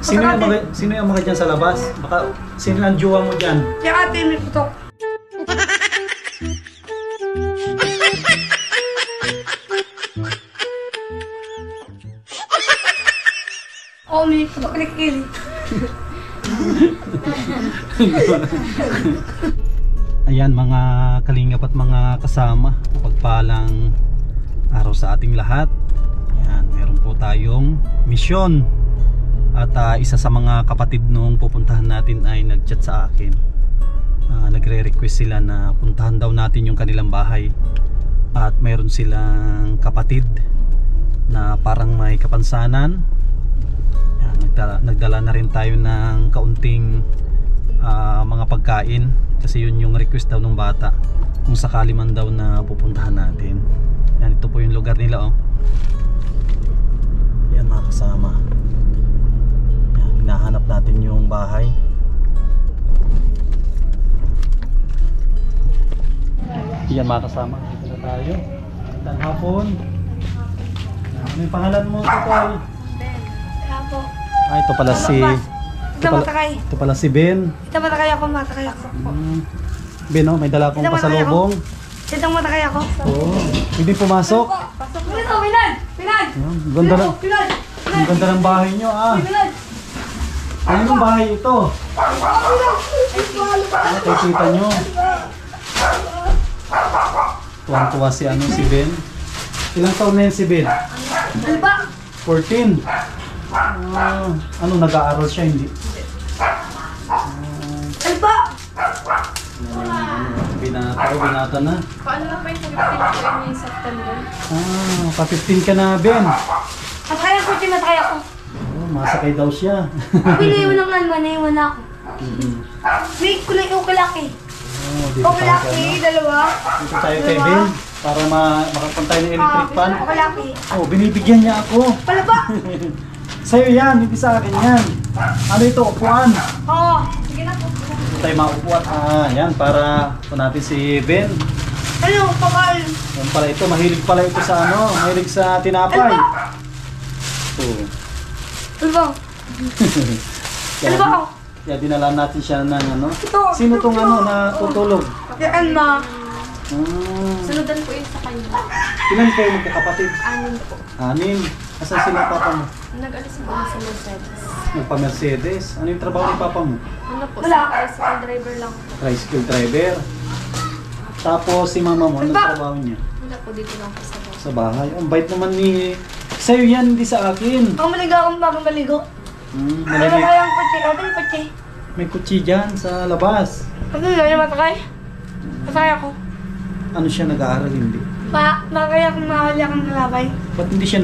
Sino yung mga dyan sa labas? Baka sino ang jowa mo dyan? Si ate may putok. Oh, may putok kilikili. Ayan mga kalingap at mga kasama, pagpalang araw sa ating lahat. Ayan, meron po tayong misyon. At isa sa mga kapatid nung pupuntahan natin ay nag-chat sa akin. Nagre-request sila na puntahan daw natin yung kanilang bahay. At meron silang kapatid na parang may kapansanan. Ayan, nagdala na rin tayo ng kaunting mga pagkain. Kasi yun yung request daw ng bata. Kung sakali man daw na pupuntahan natin. Ayan, ito po yung lugar nila, oh. Ayan mga kasama. Hinahanap natin yung bahay. Yan mga kasama, dito na tayo. Magandang hapon. Ano yung pangalan mo, Tutoy? Ben. Apo. Ito pala si... Ito pala si Ben. Ito matakay ako, matakay ako. Ben, oh, may dala akong pasalubong. Ito matakay ako. Oo. Hindi pumasok. Pasok mo ito, Pinad! Pinad! Ganda na. Pinad! Ang ganda ng bahay nyo, ah. Pinad! Ano yung bahay ito? Kita nyo. Tuwang-tuwa si si Ben. Ilang taon na yan si Ben? Ano ba? 14. Ano, nag-aaral siya, hindi? Ano ba? Binata na. Paano na pa yung 15 ko yung September? Pa-15 ka na, Ben. Matakay ako, matakay ako. Masakay daw siya. Pinayiwan lang naman, naiwan ako. Wait ko lang yung kalaki. Dito tayo Kalaki, dalawa. Dito tayo kay Ben para makapunta tayo ng electric fan. Kalaki. Binibigyan niya ako. Pala ba? Sa'yo yan, hindi sa akin yan. Ano ito, upuan? Oo. Sige na po. Dito tayo maupuan. Yan, para po natin si Ben. Ano, pakal? Yan pala ito, mahilig pala ito sa mahilig sa tinapay. Ano ba? Ano ba? Kaya dinala natin siya ng Ito. Sino tong na tutulog? Yan ma. Sunudan po yun sa kanya. Ilan kayo magkakapatid? 6 po. 6. Asan sila papa mo? Nag-alis po sa Mercedes. Nagpa-Mercedes. Ano yung trabaho ni papa mo? Ano po, Wala. sa tricycle driver lang po. Tricycle driver. Tapos si mama mo, anong trabaho niya? Wala po, dito lang po sa bahay. Sa bahay. Ang bait naman ni... Sa'yo yan, hindi sa akin. Ako maligaw akong bagong maligo. Ano Malamig. kaya ang kutsi? Ano yung kutsi? May kutsi dyan sa labas. Ano yung matakay? Matakay ako. Ano siya nag-aaral, hindi? Makakaya akong mahali akong nalabay. Ba't hindi siya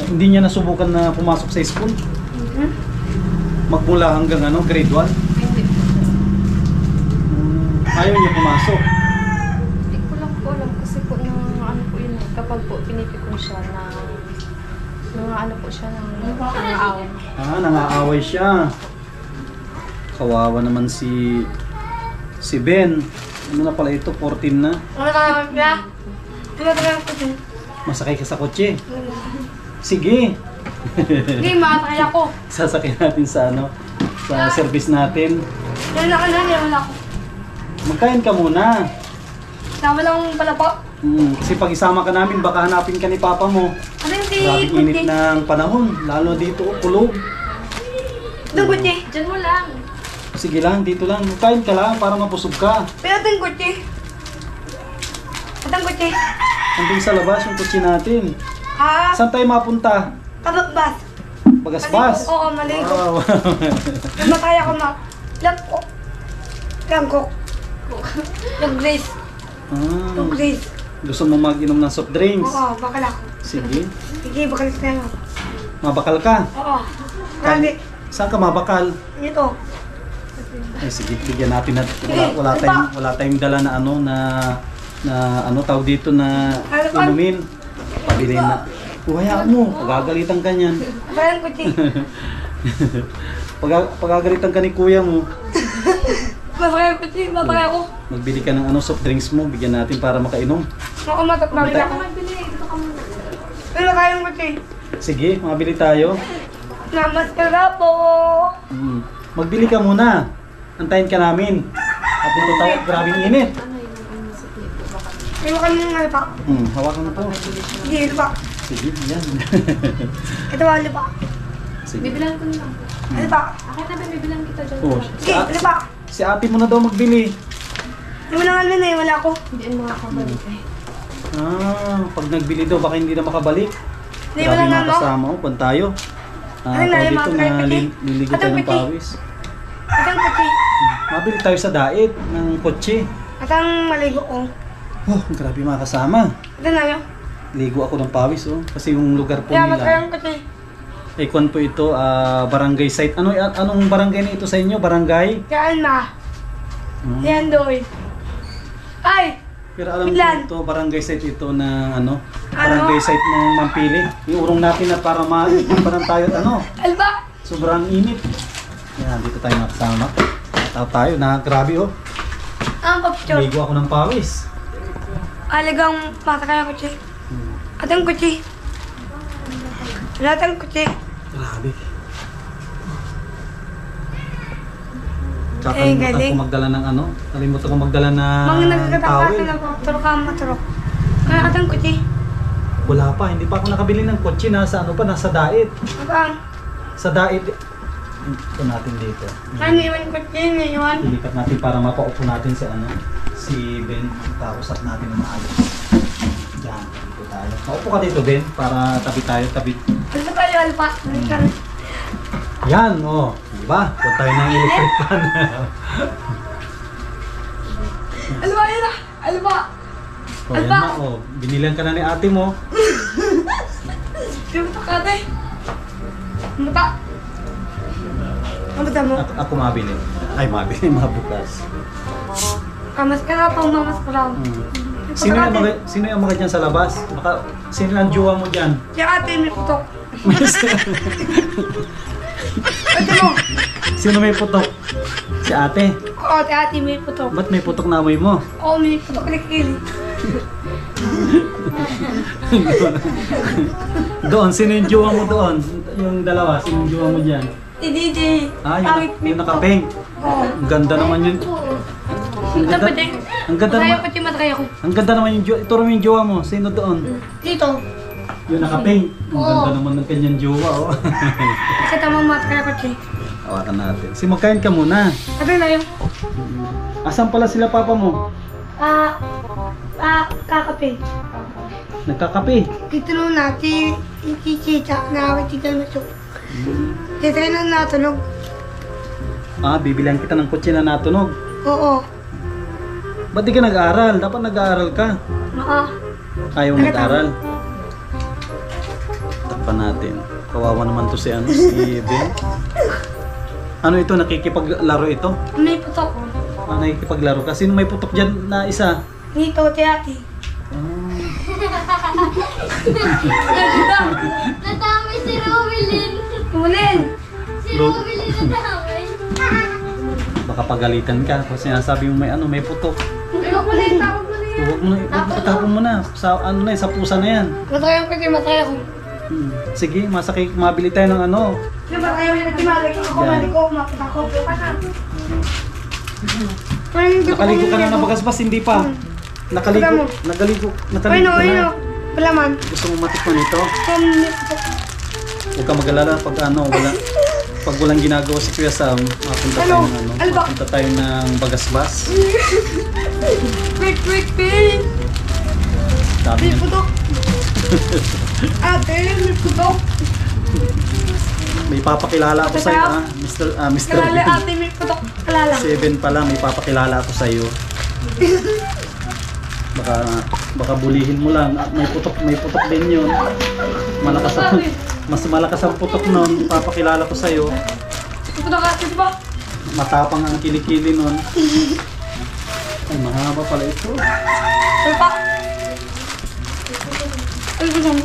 hindi niya nasubukan na pumasok sa school? Magmula hanggang grade 1? Hindi po. Ayaw niya pumasok. Hindi ko lang po alam kasi po ano po yun kapag po pinipikon siya na ano po siya ng nangaaway. Nangaaway siya. Kawawa naman si Ben. Ano na pala ito? 14 na. Ano kaya kaya? Tumatagay ang kutsi. Masakay ka sa kotse. Sige. Hindi, matakay ako. Sasakyan natin sa sa service natin. Yan na ka na, wala ako. Magkain ka muna. Tama lang pala po. Kasi pag isama ka namin, baka hanapin ka ni papa mo. Ano yung Grabe init ng panahon. Lalo dito, kulog. Itong kutsi. Diyan mo lang. Sige lang, dito lang. Magkain ka lang para mabusog ka. Pero itong kutsi. Itong kutsi. Andun sa labas yung kotse natin. Saan tayo mapunta? Kabakbas. Bagasbas? Oo, maligo. Wow. Namatay ako ma. Langkok. Langkok. Yung Grace. Yung Grace. Gusto mo mag-inom ng soft drinks? Oo, bakal ako. Sige. Sige, bakalis na ako. Mabakal ka? Oo. Grabe. Saan ka mabakal? Ito. Ay sige, bigyan natin na wala tayong dala na tawag dito na inumin. Pabili na. Hayaan mo, pagagalitan ka niyan. Parang kutsi. Pagagalitan ka ni kuya mo. Mabakay kutsi, mabakay ako. Magbili ka ng soft drinks mo, bigyan natin para makainom. Ako matatapin ako. Magbili, dito ka muna. Pero kayang kutsi. Sige, mabili tayo. Namaskara po. Magbili ka muna. Antayin ka namin. At ito tayo, grabing init. Ano yun ang nasipli po baka. May makan mo nga pa. Hawakan mo to. Sige, ito pa. Sige, yan. Ito pa, ito pa. Sige. Bibilan ko na lang. Ito pa. Akin na ba, bibilan kita dyan. Oh, Sige, ito pa. si ate mo na daw magbili. Yung mga ano na eh, wala ako. Hindi ang mga kabalik eh. Pag nagbili daw, baka hindi na makabalik. Hindi, Grabe wala na mga mo. kasama ko, pan tayo. Ano na, Tawag yung dito mga na karpete? liligo tayo Atang ng piti. pawis. Atang puti. Mabili tayo sa daet ng kotse. Atang maligo ko. Oh, grabe mga kasama. Ito na yun. Ligo ako ng pawis oh. Kasi yung lugar po Kaya nila. makarang puti. Kwan po ito, barangay site. Anong barangay na ito sa inyo? Barangay? Kaya na. Hmm. Yan doy. Ay! Pero alam ko Biglan. ito, barangay site ito ng barangay site ng Mampili. Iurong natin na para maiparan tayo at Alba! sobrang init. Yan, dito tayo nakasama. Tao tayo na grabe oh. Ang kapsyon. Ligo ako ng pawis. Alagang mata kaya kutsi. Atang kutsi. Atang kutsi. Grabe. Tsaka Eh, kalimutan galing. ko magdala ng kalimutan ko magdala ng Mga nagkakatakas towel. na po. Turok ka maturok. Kaya atang kutsi. Wala pa, hindi pa ako nakabili ng kotse. Nasa nasa daet. Abang. Sa daet. Ito natin dito. Ano iwan kutsi ngayon? Ilipat natin para mapaupo natin si Ben. Kausap natin ng maayos. Diyan, dito tayo. Maupo ka dito, Ben, para tabi tayo, tabi. Ano tayo, Alpa? Yan, oh. Diba? Huwag tayo ng electric fan. Alba, yun na! Alba! Oh, yan na, oh. Binilan ka na ni ate mo. Pimuta ka, ate. Pimuta. Pimuta mo. Ako mabili. Ay, mabili. Mabukas. Kamas ka na po, mamas ka lang. Sino yung mga dyan sa labas? Sino ang jowa mo dyan? Si ate, may putok. Ate mo. Sino may putok? Si ate. Oo, si ate may putok. Ba't may putok na amoy mo? Oo, may putok na kili. Doon, sino yung jowa mo doon? Yung dalawa, sino yung jowa mo dyan? Si DJ. Yung nakapink. Oo. Ang ganda naman yun. Dapat eh. Ang ganda Mataya naman. ko, mataya ko. Ang ganda naman yung jowa. Ituro mo yung jowa mo. Sino doon? Dito. Yung nakapink. Ang Oo. ganda naman ng kanyang jowa. Oh. Kita mo mataya ko, Che. Hawakan natin. Magkain ka muna. Ate na yun. Asan pala sila papa mo? Kakape. Nagkakape. Dito nung natin, si Chicha, nakakita na siya. Dito na natunog. Bibilihan kita ng kotse na natunog. Oo. Ba't di ka nag-aaral? Dapat nag-aaral ka. Ayaw mo nag-aaral. Takpan natin. Kawawa naman to si Ben. Ano ito? Nakikipaglaro ito? May putok. Nakikipaglaro ka. Sino may putok dyan na isa? Dito, si ate. Nadamay si Rowelyn. Tulin! Si Rowelyn nadamay. Baka pagalitan ka. Kasi sinasabi mo may putok. Tawag mo na yun, tawag mo na yun. Huwag mo na, itapon mo na. Sa sa pusa na yan. Mataya ko, mataya ko. Sige, mabili tayo ng Mataya ko yung nagtimalik. Ako, malik ko, makita ko. Nakaligo ka na ng bagasbas, hindi pa. Nakaligo ka na. Wala man. Gusto mo matikman ito? Huwag ka mag-alala pag walang ginagawa si Kuya Sam, mapunta tayo ng bagasbas. Quick, babe. Dami May yan. putok. Ate, may putok. May papakilala ako sa iyo, Mr. Kalala, Ben. ate, may putok. Kalala. 7 pa lang, may papakilala ako sa iyo. Baka bulihin mo lang. May putok din yun. Mas malakas ang putok nun. Papakilala ko sa iyo. Putok ate ba? Matapang ang kilikili nun. Ay, mahaba pala ito. Ano pa? Ano ba mo?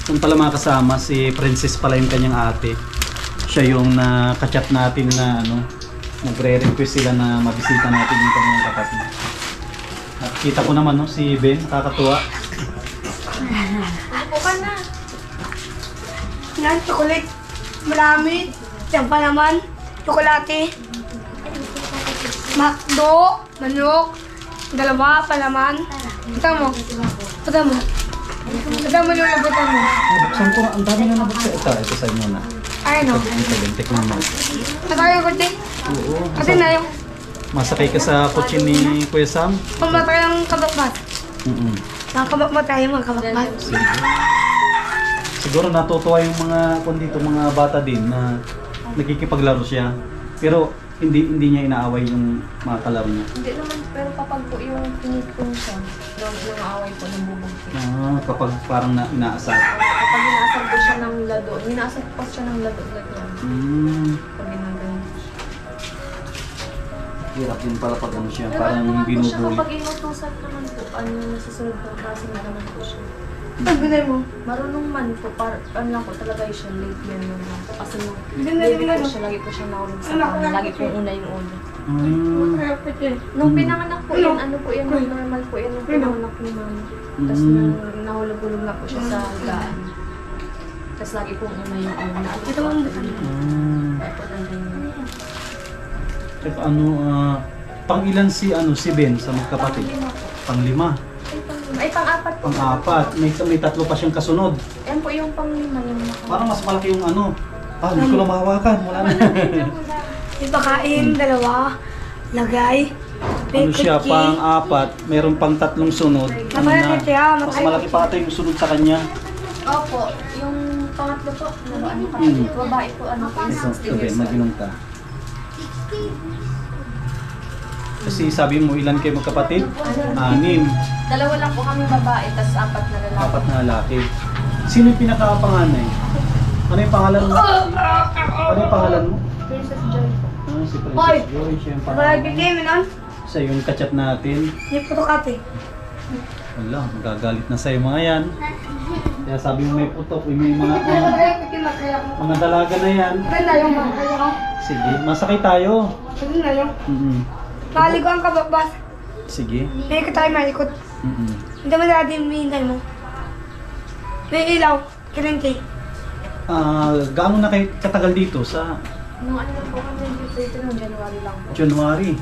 Kung pala mga kasama, si Princess pala yung kanyang ate. Siya yung nakachat natin na nagre-request sila na mabisita natin yung kanyang kapatid. At kita ko naman si Ben, nakakatuwa. Ako ka na. Yan, chocolate. Marami. Yan pa naman. Tsokolate. Makdo. Manok. Dalawa pa naman. Ito mo. Ito mo. Ito mo yung nabutan mo. Buksan ko, ang dami na nabuksan. Ito sa'yo muna. Ay, no. Tikman mo. Matay yung kutsi. Oo. Kasi na yung Masakay ka sa kotse ni Kuya Sam? pamatay ng kabakbat. Nakakabakbat tayo mga kabakbat. Siguro natutuwa yung mga dito, mga bata din na nakikipaglaro siya. Pero hindi niya inaaway yung mga kalaro niya. Hindi naman, pero kapag po yung pinipon siya, nang-aaway po, nambubugti. Kapag parang inaasar. Kapag inaasar po siya ng lado, inaasar po siya ng lado. Pag ginagawa. Hirap din pala pag ano siya, Pero parang ano naman po siya, binubuli. kapag inutusan naman po, ano nasusunod po, kasi na naman po siya. Ang binay mo. Marunong man po, ano lang po, talaga siya, late yan yun lang po. Kasi nung Binay baby mo. po siya, lagi po siya nahulog sa kanya, lagi po una yung una. Kaya kutsi. Nung pinanganak po yan, ano po yan, normal po yan, nung pinanganak ni mama. Tapos nung nahulog-hulog na po siya sa higaan. Tapos lagi po una yung una. Ito ang Tsaka pang ilan si Ben sa magkapatid? Pang-5. Ay, pang-apat po. Pang-4. May 3 pa siyang kasunod. Yan po yung pang-5 yung Parang mas malaki yung hindi ko lang mahawakan. Wala na. ipakain, dalawa. Lagay. Ano siya, pang-4, meron pang 3 sunod. Ano na, mas malaki pa ata yung sunod sa kanya. Opo, yung pangatlo po, ano kaya, babae po, ano po, yung 16 Ben, years old. mag-inom ka. Kasi sabi mo, ilan kayo magkapatid? 6. Dalawa lang po kami babae, tapos 4 na lalaki. 4 na lalaki. Sino yung pinakapanganay? Ano yung pangalan mo? Ano yung pangalan mo? Princess Joy po. Si Hoy! Princess Joy, siya yung Balay pangalan. bigay mo nun. Siya yung kachat natin. Hindi photocopy. Wala, magagalit na sa'yo mga yan. Kaya sabi mo may putok, may mga dalaga na yan. Ganda yung makakaya ko. Sige, masakay tayo. Ganda yung. Maligo ang kabakbat. Sige. May tayo malikot. Hindi mo dati minintay mo. May ilaw. Kilinti. Gaano na kayo katagal dito sa Nung ano lang po kami dito noong January lang po. January?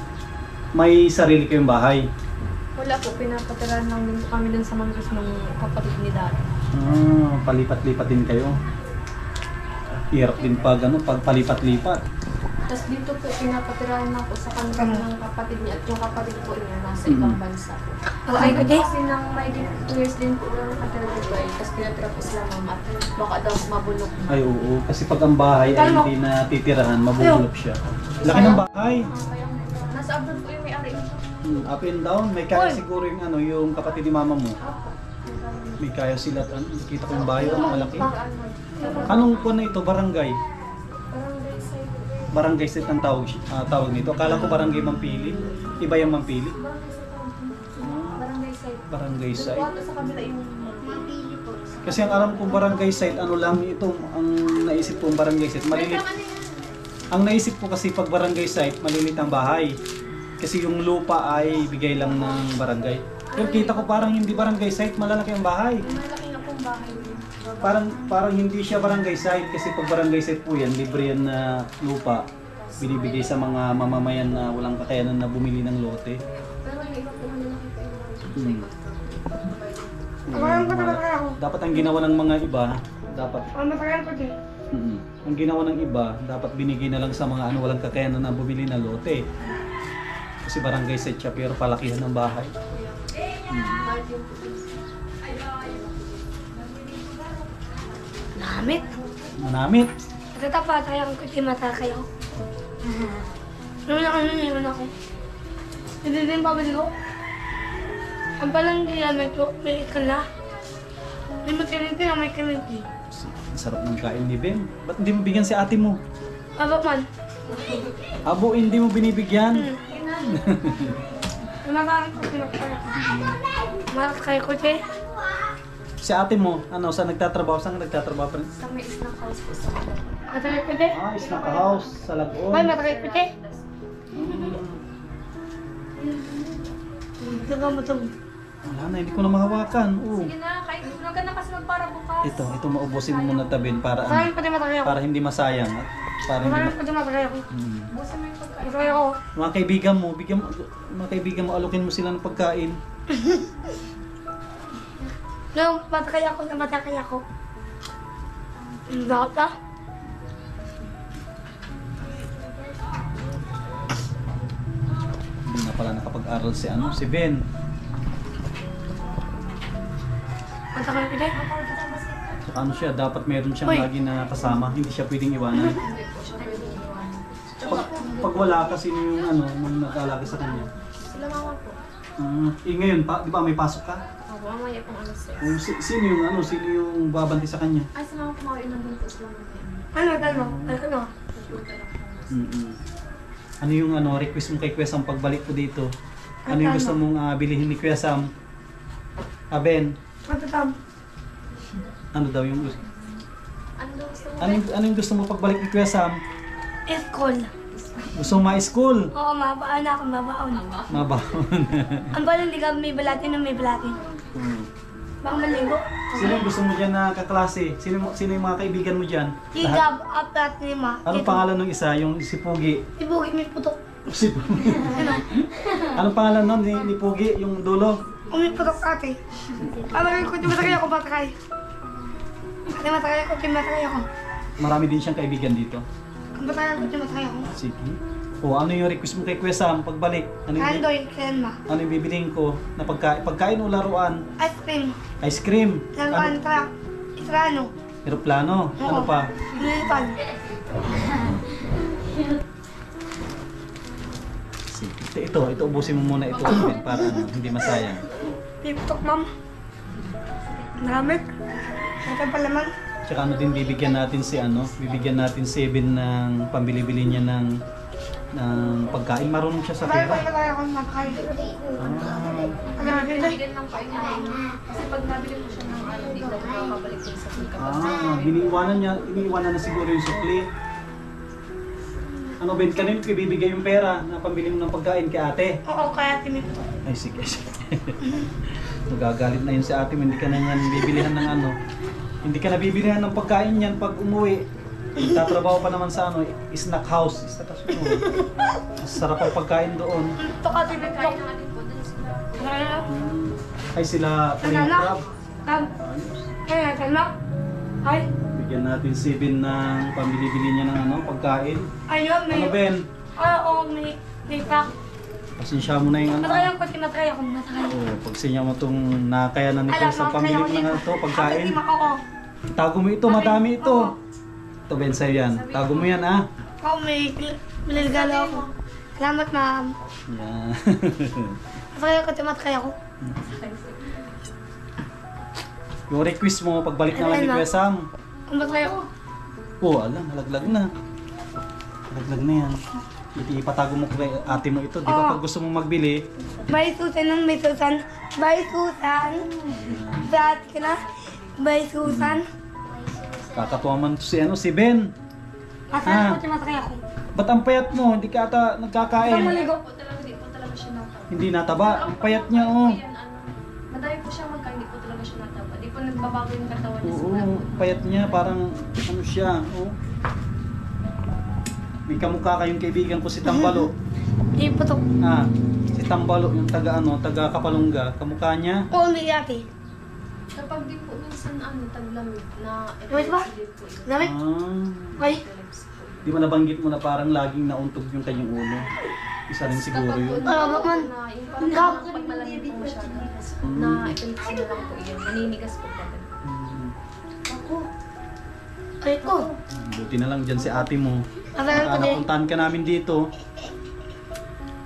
May sarili kayong bahay? Wala po, pinapatiran lang din po kami dun sa Mangos ng kapatid ni Daddy. Palipat-lipat din kayo. Hirap din pag palipat-lipat. Tapos dito po, pinapatirahan na po sa kanila ng kapatid niya at yung kapatid po niya nasa ibang bansa po. Ay, Ay, kasi. kasi nang may 2 years din po na nakatira dito ay tapos pinatira po sila mama at baka daw mabulok na. Ay oo, kasi pag ang bahay ay hindi na titirahan, mabubulok siya. Laki ng bahay. Kaya nasa abroad po yung may-ari nito. Up and down, may kaya siguro yung yung kapatid ni mama mo. May kaya sila, kita ko yung bahay, malaki. Anong kuwan na ito, barangay? Barangay side. Barangay set ang tawag nito. Akala ko barangay Mampili. Iba yung Mampili. Barangay side. Barangay site. Doon sa kabila yung mapili po. Kasi ang alam kong barangay site, ano lang ito, ang naisip kong barangay site, malilit. Ang naisip ko kasi pag barangay site, malilit ang bahay. Kasi yung lupa ay bigay lang ng barangay. Pero kita ko parang hindi barangay site, malalaki ang bahay. Malaki na pong bahay yun. Parang hindi siya barangay site kasi pag barangay site po yan, libre yan na lupa. Binibigay sa mga mamamayan na walang kakayanan na bumili ng lote. Pero yung iba po malalaki pa Hmm. yung Dapat ang ginawa ng mga iba, dapat Matagal ko din. ang ginawa ng iba, dapat binigay na lang sa mga walang kakayanan na bumili ng lote. Kasi barangay site siya pero palakihan ng bahay. Namit. Manamit. Natatapat tayo ang kuti mata kayo. Naman ako. Hindi din pabili ko. Ang palang nila may ikala. May makilinti na may kilinti. Ang sarap ng kain ni Ben. Ba't hindi mo bigyan si ate mo? Aba man. Abo, hindi mo binibigyan? Maraming ko pinagkaya ko. Maras kayo kuti. Si ate mo, saan nagtatrabaho? Saan ka nagtatrabaho pa rin? sa may snack house po sa kabila. Matagal kuti. Snack house sa Lagoon. Ay, matagal kuti. Ito ka mo ito. Wala na, hindi ko na mahawakan. Oo. Sige na, kain mo na ka na kasi magpara bukas. Ito maubusin mo muna tabin para Masayang pati matagay ako. para hindi masayang at para hindi Masayang pati matagay ako. Busin mo yung pagkain. Matagay ako. mga kaibigan mo, alukin mo sila ng pagkain. Nung matagay ako. Bakit ba? Hindi na pala nakapag-aral si Ben. Matagay ko din. Saka ano siya, dapat meron siyang Uy. lagi na kasama, hindi siya pwedeng iwanan. Pag wala kasi yung nung nag-alaga sa kanya. Sila mama po. Ngayon pa, di ba may pasok ka? Ako, mamaya pong alas 6. Sino yung babanti sa kanya? Ay, sa mga kumawin ng buntos lang mamaya. Ano? Ano? Pupunta lang po. Ano yung request mo kay Kuya Sam pagbalik ko dito? Ano yung gusto mong bilhin ni Kuya Sam? Ben, Matatam. ano daw yung gusto? Ano daw gusto mo? Ano yung gusto mo pagbalik ni Kuya Sam? School. Gusto mo ma-school? Oo, mabaon ako, mabaon. Mabaon. Ang pala hindi ka may balatin na may balatin. Baka maligo. Sino yung gusto mo dyan na kaklase? Sino yung mga kaibigan mo dyan? Igab, apat, lima. Anong pangalan ng isa? Yung si Pugi. Ibugi, may putok. Si Pugi. Anong pangalan nun ni Pugi? Yung dulo? May putok ate. Alam ko, di matagay ako, matagay. Ate, matagay ako, di matagay ako. Marami din siyang kaibigan dito. Matagay ako, di matagay ako. Sige. Ano yung request mo kay Kuya Sam pagbalik? Kandoy, Kenma. Ano yung bibiliin ko na pagkain o laruan? Ice cream. Ice cream. Laruan, truck. Itrano. Aeroplano. Ano pa? Lilipan. Sige. Ito ubusin mo muna ito para hindi masayang. May putok, ma'am. Marami. Ito pa laman. Tsaka din bibigyan natin bibigyan natin si Eben ng pambili-bili niya ng pagkain. Marunong siya sa pera. Matagay ako, matagay. Bigyan lang po yung kasi pag nabili mo siya ng dito, makakabalik din sa sika. Iniiwanan na siguro yung sukli. Ano Ben, kanino ko ibibigay yung pera na pambili mo ng pagkain kay ate? Oo, kaya may putok. Ay sige. Magagalit na yun si ate mo, hindi ka na yan bibilihan ng hindi ka na bibilihan ng pagkain yan pag umuwi. Tatrabaho pa naman sa snack house. Sarap ang pagkain doon. Putok ate, may putok. Kain ng atin po dun sila. Ay sila plain crab. Kaya, kalma. Ay. Bigyan natin si Ben ng pambili-bili niya ng pagkain. Ayun, may... Ano Ben? Oo, may pack. Pasensya mo na yung Matagay ako, matagay ako, matagay. Pagsinya mo itong nakaya na ni Kuya sa pambili mo na pagkain. Tago mo ito, madami ito. Ito Ben, sa'yo yan. Tago mo yan Oo, may niligalo ako. Salamat, ma'am. Yan. Matagay ako, matagay ako. Yung request mo, pagbalik naman ni Kuya Sam. Matagay ako. Malaglag na. Malaglag na yan. Ipatago mo kay ate mo ito. Di ba pag gusto mong magbili, Bye, Susan, may Susan. Bye, Susan. Dati ka na. Bye, Susan. kakatuwa man si Ben. Matagay ako, matagay ako. Ba't ang payat mo? Hindi ka ata Saan nagkakain. maligo? Di po talaga siya nataba. Hindi nataba. Ang payat niya Madami po siya magkain, di po talaga siya nataba. Di po nagbabago yung katawan niya. Oo, payat niya. Parang siya. May kamukha kayong kaibigan ko si Tambalo. May putok. Si Tambalo, yung taga Kapalungga. Kamukha niya. Oo, may ate. Kapag di po minsan taglamig na Lamig ba? epilepsy po yun. Lamig? Ah, Ay. Epilepsy po yun. di ba nabanggit mo na parang laging nauntog yung kanyang ulo? Isa rin siguro Kapag po yun. bakman. na yung parang pag malamig po masyado na epilepsy na lang po yun. Naninigas po talaga. Ay, ito. Buti na lang dyan si ate mo. Matagay ko din. Napuntahan ka namin dito.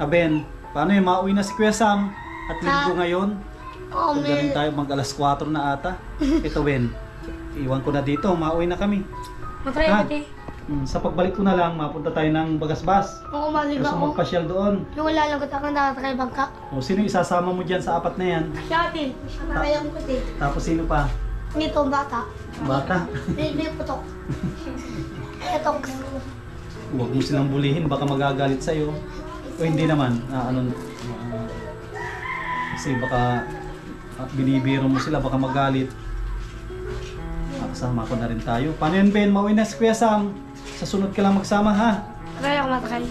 Ben, paano yung mauwi na si Kuya Sam? At linggo ngayon? Oo, Punta rin tayo mag alas 4 na ata. Ito Ben, iwan ko na dito, mauwi na kami. matagay ko din. Sa pagbalik ko na lang, mapunta tayo ng Bagasbas. Oo, maligo Gusto ako. magpasyal doon. Yung wala lang ko takang nakatagay bangka. Sino isasama mo dyan sa apat na yan? Si ate. Matagay ako ko din. Tapos sino pa? Ito, bata. Bata. May putok. Ito. Huwag mo silang bulihin, baka magagalit sa'yo. O hindi naman, kasi baka binibiro mo sila, baka magalit. kasama ko na rin tayo. Paano yan, Ben? Mauwi na si Kuya Sam. Sa sunod ka lang magsama, ha? Kaya ako matakay.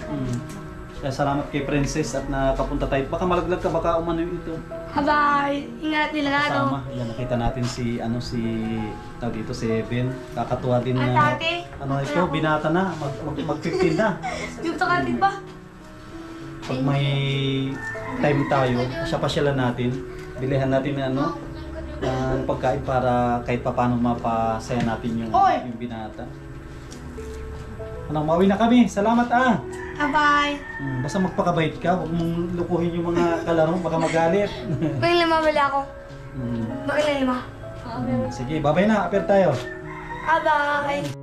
Kaya salamat kay Princess at nakapunta tayo. Baka malaglag ka, baka umano yung ito. Bye! Ingat nila ako. Kasama. Yan, nakita natin si, tawag dito, si Ben. Kakatuwa din Ang na, tate. ito, binata na. Mag-15 na. Yung takatid ba? Pag may time tayo, pasyalan natin. Bilihan natin ng pagkain para kahit paano mapasaya natin yung binata. Mauwi na kami. Salamat Bye! Basta magpakabait ka. Huwag mong lukuhin yung mga kalaro. Baka magalit. Kailan mabali ako? Bakit lima? Sige, babay na. Apir tayo. Bye!